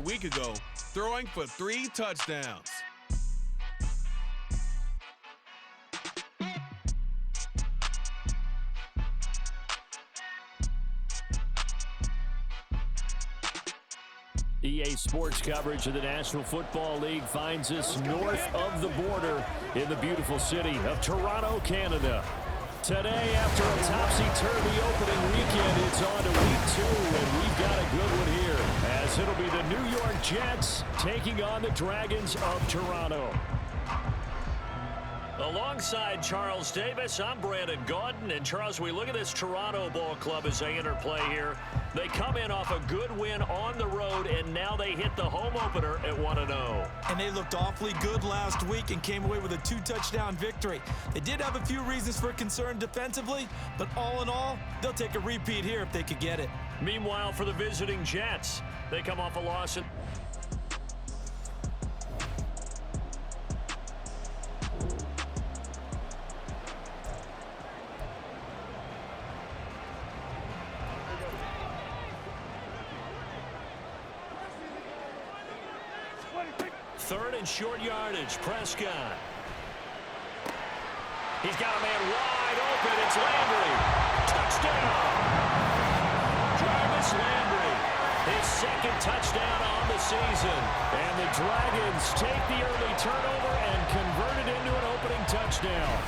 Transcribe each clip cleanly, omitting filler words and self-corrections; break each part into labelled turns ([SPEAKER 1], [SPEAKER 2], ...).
[SPEAKER 1] a week ago, throwing for 3 touchdowns.
[SPEAKER 2] EA Sports coverage of the National Football League finds us north of the border in the beautiful city of Toronto, Canada. Today, after a topsy-turvy opening weekend, it's on to week 2, and we've got a good one here, as it'll be the New York Jets taking on the Dragons of Toronto. Alongside Charles Davis, I'm Brandon Gaudin. And Charles, we look at this Toronto ball club as they enter play here. They come in off a good win on the road, and now they hit the home opener at 1-0.
[SPEAKER 3] And they looked awfully good last week and came away with a 2-touchdown victory. They did have a few reasons for concern defensively, but all in all, they'll take a repeat here if they could get it.
[SPEAKER 2] Meanwhile, for the visiting Jets, they come off a loss at third and short yardage. Prescott. He's got a man wide open. It's Landry. Touchdown. Jarvis Landry. His second touchdown on the season. And the Dragons take the early turnover and convert it into an opening touchdown.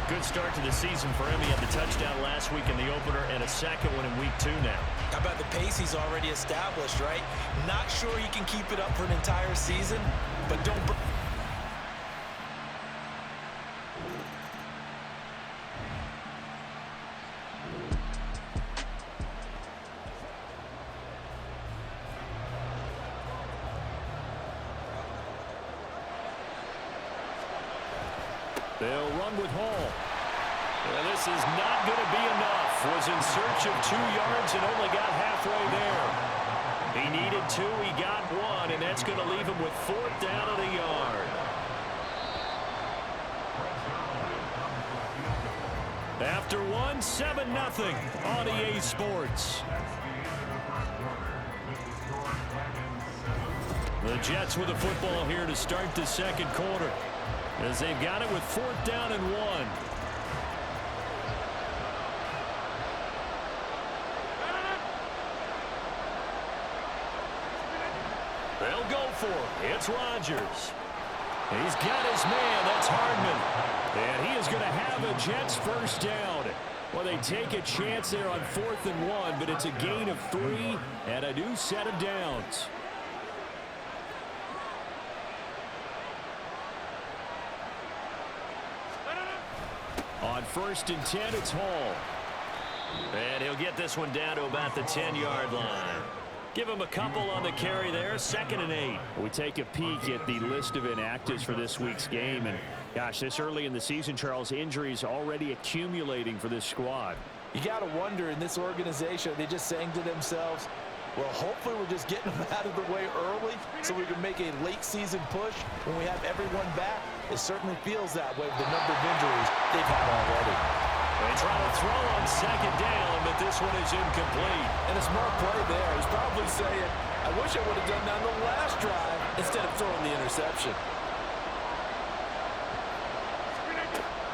[SPEAKER 2] Good start to the season for him. He had the touchdown last week in the opener and a second one in week 2 now.
[SPEAKER 3] How about the pace he's already established, right? Not sure he can keep it up for an entire season, but don't...
[SPEAKER 2] They'll run with Hall. And this is not going to be enough. Was in search of 2 yards and only got halfway there. He needed 2, he got 1, and that's going to leave him with 4th down and a yard. After 1, 7-0 on EA Sports. The Jets with the football here to start the second quarter, as they've got it with 4th down and 1. They'll go for it. It's Rodgers. He's got his man. That's Hardman. And he is going to have a Jets first down. Well, they take a chance there on 4th and 1, but it's a gain of 3 and a new set of downs. On 1st and 10, it's Hall. And he'll get this one down to about the 10-yard line. Give him a couple on the carry there. 2nd and 8. We take a peek at the list of inactives for this week's game. And, gosh, this early in the season, Charles, injuries already accumulating for this squad.
[SPEAKER 3] You got to wonder in this organization, are they just saying to themselves, well, hopefully we're just getting them out of the way early so we can make a late-season push when we have everyone back. It certainly feels that way with the number of injuries they've had already.
[SPEAKER 2] They try to throw on 2nd down, but this one is incomplete.
[SPEAKER 3] And a smart play there. He's probably saying, I wish I would have done that on the last drive instead of throwing the interception.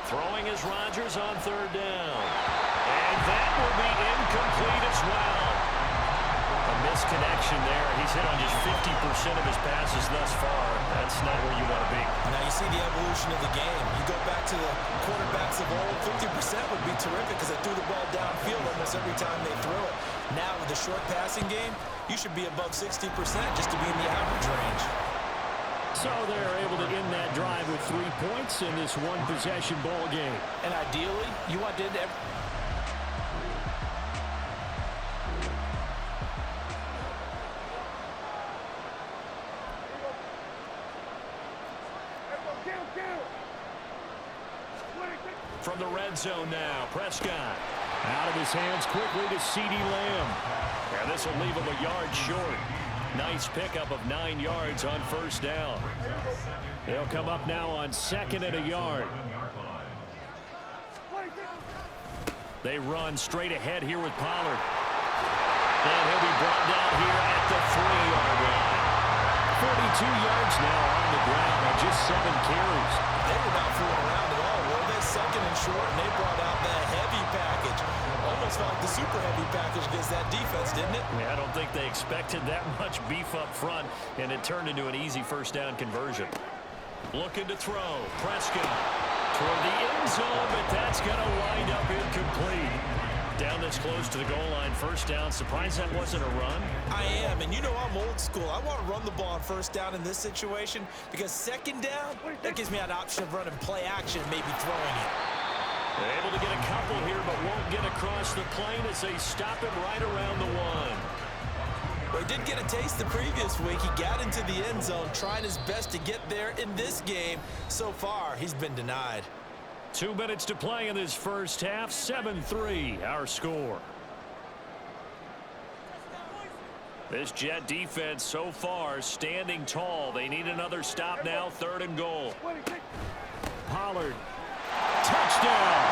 [SPEAKER 2] Throwing is Rodgers on 3rd down. And that will be incomplete as well. A misconnection there. He's hit on just 50% of his passes thus far. That's not where you want to be.
[SPEAKER 3] Now you see the evolution of the game. You go back to the quarterbacks of old, 50% would be terrific because they threw the ball downfield almost every time they threw it. Now with the short passing game, you should be above 60% just to be in the average range.
[SPEAKER 2] So they're able to end that drive with 3 points in this one-possession ball game.
[SPEAKER 3] And ideally, you want to end every...
[SPEAKER 2] From the red zone now, Prescott. Out of his hands quickly to CeeDee Lamb. And this will leave him a yard short. Nice pickup of 9 yards on 1st down. They'll come up now on 2nd and a yard. They run straight ahead here with Pollard. And he'll be brought down here at the 3-yard line. 42 yards now on the ground on just 7 carries.
[SPEAKER 3] They were not fooling around at all, were they? Second and short, and they brought out the heavy package. Almost felt like the super heavy package against that defense, didn't it?
[SPEAKER 2] Yeah, I don't think they expected that much beef up front, and it turned into an easy first down conversion. Looking to throw. Prescott toward the end zone, but that's going to wind up incomplete. Down this close to the goal line, first down. Surprised that wasn't a run?
[SPEAKER 3] I am, and you know I'm old school. I want to run the ball on first down in this situation because second down, that gives me an option of running play action, maybe throwing it.
[SPEAKER 2] They're able to get a couple here, but won't get across the plane as they stop it right around the 1.
[SPEAKER 3] Well, he did get a taste the previous week. He got into the end zone, trying his best to get there in this game. So far, he's been denied.
[SPEAKER 2] 2 minutes to play in this first half. 7-3, our score. This Jet defense so far standing tall. They need another stop now. 3rd and goal. Pollard. Touchdown.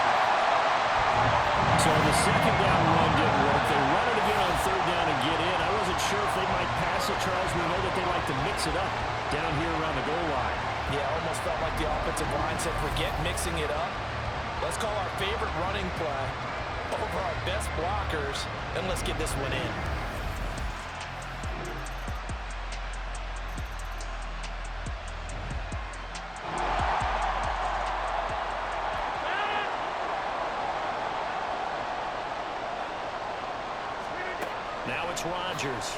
[SPEAKER 2] So the second down run didn't work. They run it again on 3rd down and get in. I wasn't sure if they might pass it, Charles. We know that they like to mix it up down here around the goal line.
[SPEAKER 3] Yeah, almost felt like the offensive line said, forget mixing it up. Let's call our favorite running play over our best blockers, and let's get this one in.
[SPEAKER 2] Now it's Rodgers.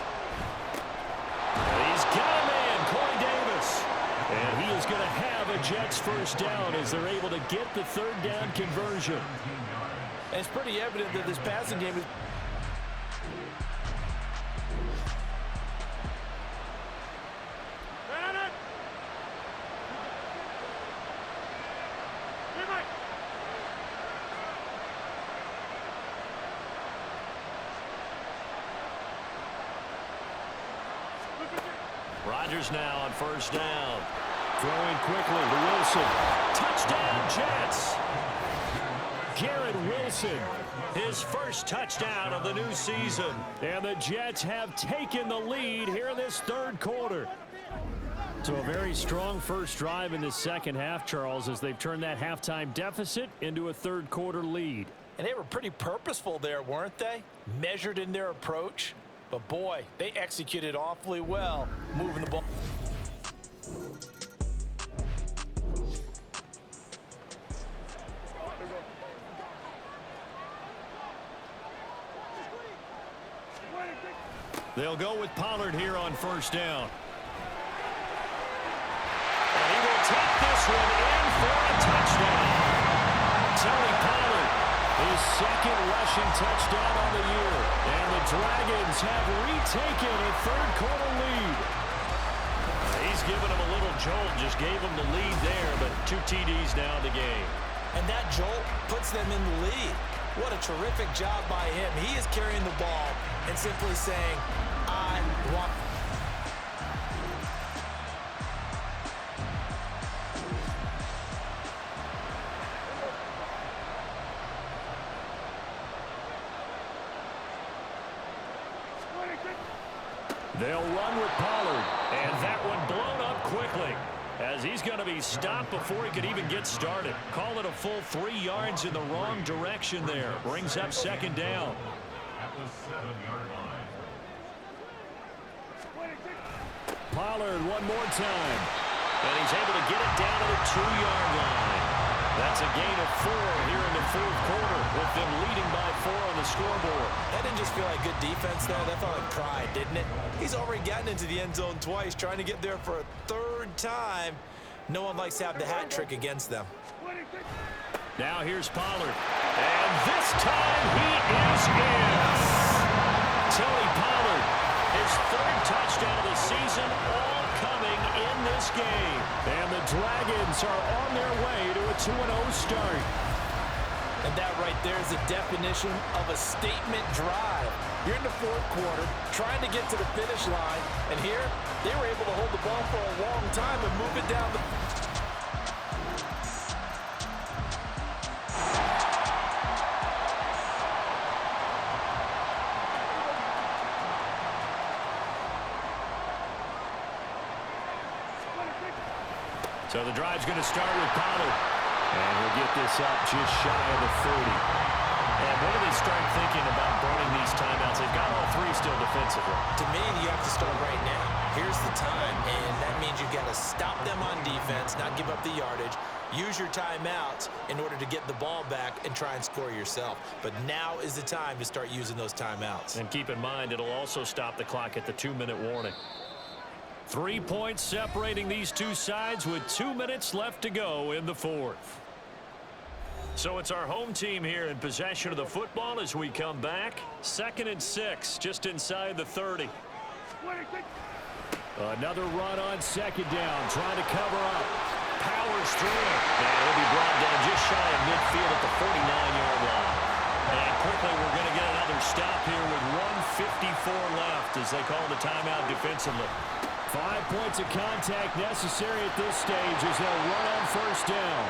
[SPEAKER 2] He's got a man, Corey Davis. And he is going to have a Jets first down as they're able to get the 3rd down conversion.
[SPEAKER 3] And it's pretty evident that this passing game is...
[SPEAKER 2] Rodgers now on first down. Throwing quickly to Wilson. Touchdown, Jets. Garrett Wilson, his first touchdown of the new season. And the Jets have taken the lead here in this 3rd quarter. So a very strong first drive in the second half, Charles, as they've turned that halftime deficit into a 3rd quarter lead.
[SPEAKER 3] And they were pretty purposeful there, weren't they? Measured in their approach. But boy, they executed awfully well, moving the ball.
[SPEAKER 2] They'll go with Pollard here on first down. And he will take this one in for a touchdown. Tony Pollard, his 2nd rushing touchdown on the year. And the Dragons have retaken a 3rd quarter lead. He's given them a little jolt, just gave them the lead there, but 2 TDs now in the game.
[SPEAKER 3] And that jolt puts them in the lead. What a terrific job by him. He is carrying the ball and simply saying, I want...
[SPEAKER 2] They'll run with Pollard, and that one blown up quickly as he's going to be stopped before he could even get started. Call it a full 3 yards in the wrong direction there. Brings up 2nd down. Pollard one more time, and he's able to get it down to the 2-yard line. That's a gain of 4 here in the 4th quarter, with them leading by 4 on the scoreboard.
[SPEAKER 3] That didn't just feel like good defense there. That felt like pride, didn't it? He's already gotten into the end zone twice, trying to get there for a 3rd time. No one likes to have the hat trick against them.
[SPEAKER 2] Now here's Pollard. And this time he is in. Tony Pollard, his 3rd touchdown of the season, all coming in this game. And the Dragons are on their way to a 2-0 start.
[SPEAKER 3] And that right there is the definition of a statement drive. You're in the 4th quarter, trying to get to the finish line, and here they were able to hold the ball for a long time and move it down the...
[SPEAKER 2] So the drive's going to start with Pollard. And he'll get this up just shy of the 30. And when do they start thinking about burning these timeouts? They've got all three still defensively.
[SPEAKER 4] To me, you have to start right now. Here's the time, and that means you've got to stop them on defense, not give up the yardage. Use your timeouts in order to get the ball back and try and score yourself. But now is the time to start using those timeouts.
[SPEAKER 2] And keep in mind, it'll also stop the clock at the 2-minute warning. 3 points separating these two sides with 2 minutes left to go in the fourth. So it's our home team here in possession of the football as we come back. 2nd and 6, just inside the 30. Another run on 2nd down, trying to cover up. Powers through it. And he'll be brought down just shy of midfield at the 49-yard line. And quickly we're going to get another stop here with 1:54 left as they call the timeout defensively. 5 points of contact necessary at this stage as they'll run on 1st down.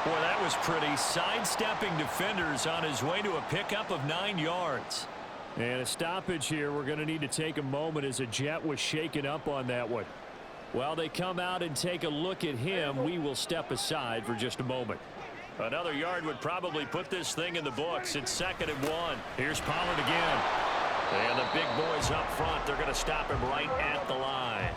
[SPEAKER 2] Boy, that was pretty. Sidestepping defenders on his way to a pickup of 9 yards. And a stoppage here. We're going to need to take a moment as a Jet was shaken up on that one. While they come out and take a look at him, we will step aside for just a moment. Another yard would probably put this thing in the books. It's 2nd and 1. Here's Pollard again. And the big boys up front, they're going to stop him right at the line.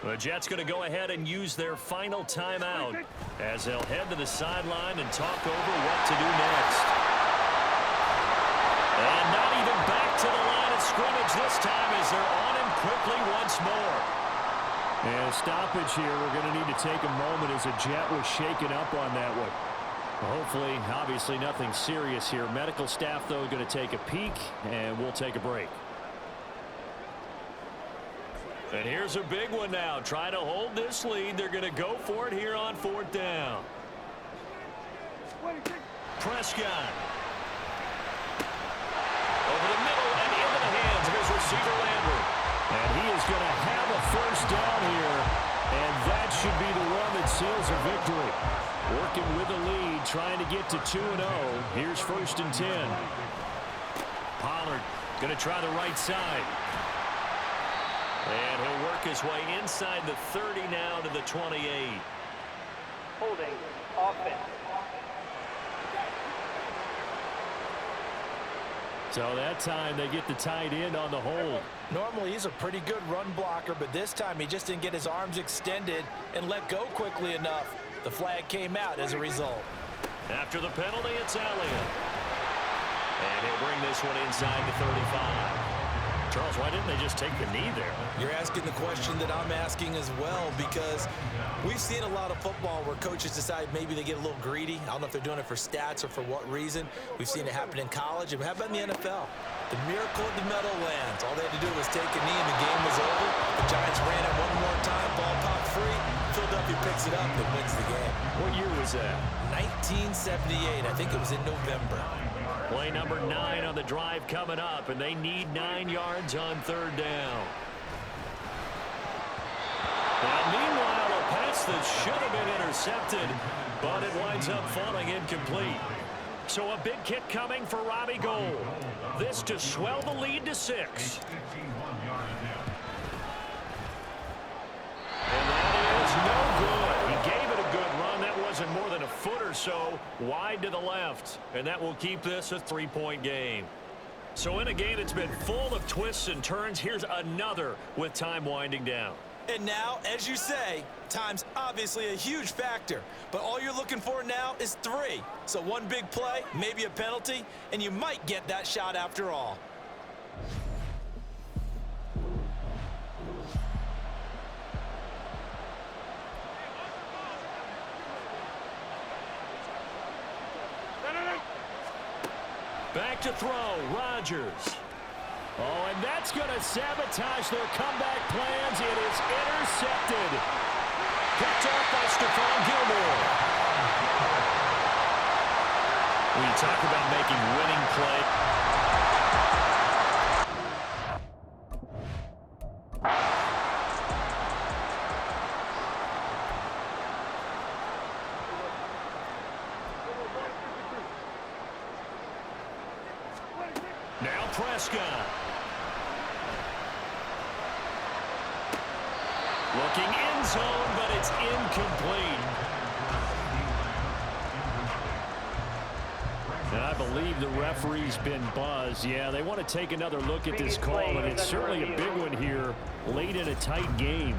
[SPEAKER 2] The Jets going to go ahead and use their final timeout as they'll head to the sideline and talk over what to do next. And not even back to the line of scrimmage this time as they're on him quickly once more. And a stoppage here. We're going to need to take a moment as a Jet was shaken up on that one. Hopefully, obviously nothing serious here. Medical staff, though, going to take a peek, and we'll take a break. And here's a big one now. Trying to hold this lead. They're going to go for it here on 4th down. Prescott. Over the middle and into the hands of his receiver, Lambert. And he is going to have a 1st down here. And that should be the one that seals a victory. Working with the lead, trying to get to 2-0. Here's 1st and 10. Pollard going to try the right side. And he'll work his way inside the 30 now to the 28.
[SPEAKER 5] Holding offense.
[SPEAKER 2] So that time they get the tight end on the hold.
[SPEAKER 3] Normally he's a pretty good run blocker, but this time he just didn't get his arms extended and let go quickly enough. The flag came out as a result.
[SPEAKER 2] After the penalty, it's Elliott. And he'll bring this one inside the 35. Charles, why didn't they just take the knee there?
[SPEAKER 4] You're asking the question that I'm asking as well, because we've seen a lot of football where coaches decide maybe they get a little greedy. I don't know if they're doing it for stats or for what reason. We've seen it happen in college. And how about in the NFL? The miracle of the Meadowlands. All they had to do was take a knee and the game was over. The Giants ran it one more time. Ball popped free. Philadelphia picks it up and wins the game.
[SPEAKER 2] What year was that?
[SPEAKER 4] 1978. I think it was in November.
[SPEAKER 2] Play number 9 on the drive coming up, and they need 9 yards on 3rd down. Now, meanwhile, a pass that should have been intercepted, but it winds up falling incomplete. So a big kick coming for Robbie Gould. This to swell the lead to 6. And that is no good. He gave it a good run. That wasn't more than a foot or so wide to the left. And that will keep this a 3-point game. So in a game that's been full of twists and turns, here's another with time winding down.
[SPEAKER 4] And now, as you say, time's obviously a huge factor. But all you're looking for now is 3. So one big play, maybe a penalty, and you might get that shot after all.
[SPEAKER 2] Back to throw, Rodgers. Oh, and that's going to sabotage their comeback plans. It is intercepted. Picked off by Stephon Gilmore. When you talk about making winning play. Now Prescott. Looking end zone, but it's incomplete. And I believe the referee's been buzzed. Yeah, they want to take another look at this call, and it's certainly a big one here late in a tight game.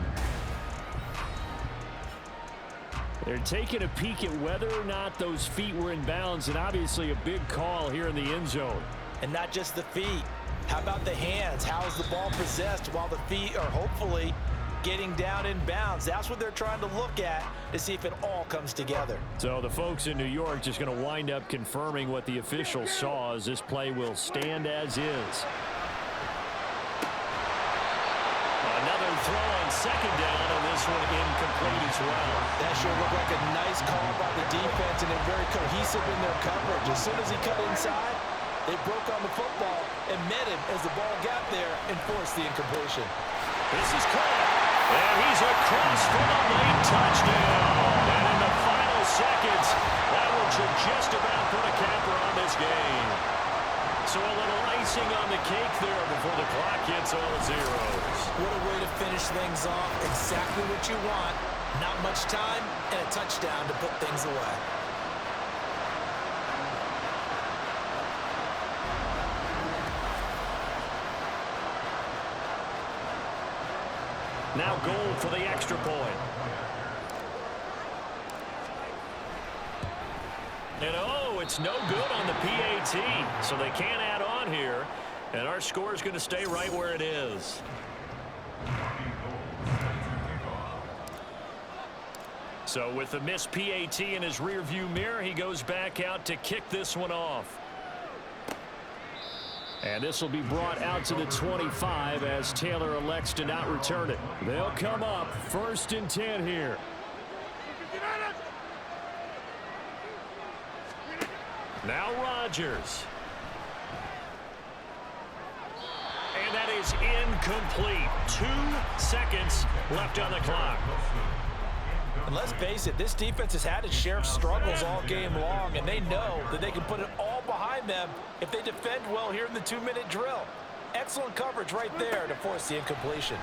[SPEAKER 2] They're taking a peek at whether or not those feet were in bounds, and obviously a big call here in the end zone.
[SPEAKER 3] And not just the feet. How about the hands? How is the ball possessed while the feet are hopefully getting down in bounds? That's what they're trying to look at to see if it all comes together.
[SPEAKER 2] So the folks in New York just going to wind up confirming what the official saw, as this play will stand as is. Another throw on second down, and this one incomplete as well.
[SPEAKER 3] That sure looked like a nice call by the defense, and they're very cohesive in their coverage. As soon as he cut inside, they broke on the football and met him as the ball got there and forced the incompletion.
[SPEAKER 2] This is caught, and he's across for the late touchdown. And in the final seconds, that one should just about put a capper on this game. So a little icing on the cake there before the clock hits all zeros.
[SPEAKER 4] What a way to finish things off. Exactly what you want. Not much time and a touchdown to put things away.
[SPEAKER 2] Now goal for the extra point. And oh, it's no good on the PAT, so they can't add on here, and our score is going to stay right where it is. So with the missed PAT in his rearview mirror, he goes back out to kick this one off. And this will be brought out to the 25 as Taylor elects to not return it. They'll come up 1st and 10 here. Now Rodgers. And that is incomplete. 2 seconds left on the clock.
[SPEAKER 3] And let's face it, this defense has had its share of struggles all game long, and they know that they can put it all behind them if they defend well here in the 2-minute drill. Excellent coverage right there to force the incompletion.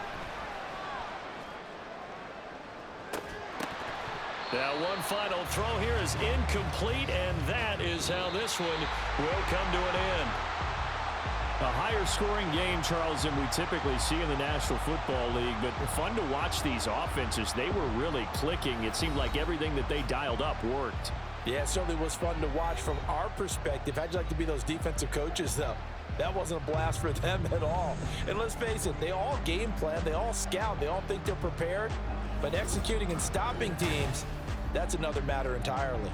[SPEAKER 2] Now one final throw here is incomplete, and that is how this one will come to an end. A higher scoring game, Charles, than we typically see in the National Football League, but fun to watch these offenses. They were really clicking. It seemed like everything that they dialed up worked.
[SPEAKER 3] Yeah, it certainly was fun to watch from our perspective. How'd you like to be those defensive coaches, though? That wasn't a blast for them at all. And let's face it, they all game plan, they all scout, they all think they're prepared, but executing and stopping teams, that's another matter entirely.